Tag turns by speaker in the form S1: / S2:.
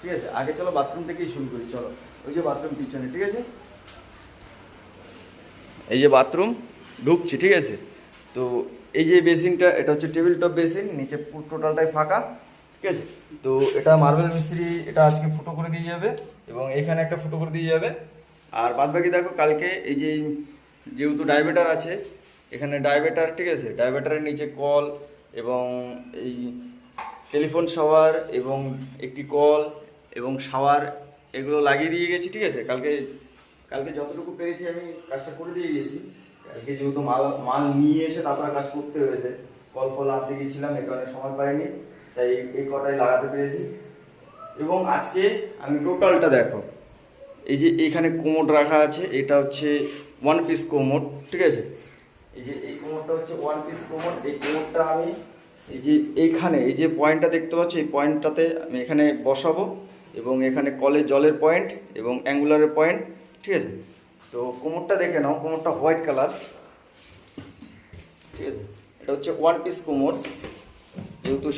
S1: ঠিক আছে, আগে চলো বাথরুম থেকেই শুরু করি। চলো, ওই যে বাথরুম পিছনে, ঠিক আছে, এই যে বাথরুম ঢুকছি, ঠিক আছে। তো এই যে বেসিনটা, এটা হচ্ছে টেবিল টপ বেসিন, নিচে টোটালটাই ফাঁকা, ঠিক আছে। তো এটা মার্বেল মিস্ত্রি এটা আজকে ফুটো করে দিয়ে যাবে, এবং এখানে একটা ফুটো করে দিয়ে যাবে। আর বাদ বাকি দেখো কালকে এই যে, যেহেতু ডাইভেটার আছে এখানে, ডাইভেটার, ঠিক আছে, ডাইভেটারের নিচে কল এবং এই টেলিফোন শাওয়ার এবং একটি কল এবং শাওয়ার, এগুলো লাগিয়ে দিয়ে গেছি, ঠিক আছে। কালকে কালকে যতটুকু পেরেছি আমি কাজটা করে দিয়ে গেছি। কালকে যেহেতু মাল মাল নিয়ে এসে তারপরে কাজ করতে হয়েছে, কল ফল আনতে গিয়েছিলাম, এই কারণে সময় পাইনি, তাই এই কটাই লাগাতে পেরেছি। এবং আজকে আমি টোটালটা দেখো, এই যে এইখানে কোমোড রাখা আছে, এটা হচ্ছে ওয়ান পিস কোমোড, ঠিক আছে। এই যে এই কোমোডটা হচ্ছে ওয়ান পিস কোমোড। এই কোমোডটা আমি এই যে এইখানে এই যে পয়েন্টটা দেখতে পাচ্ছ, এই পয়েন্টটাতে আমি এখানে বসাবো, এবং এখানে কলে জলের পয়েন্ট এবং অ্যাঙ্গুলারের পয়েন্ট, ঠিক আছে। তো কোমোডটা দেখে নাও, কোমোডটা হোয়াইট কালার, ঠিক আছে। এটা হচ্ছে ওয়ান পিস কোমোড, যেহেতু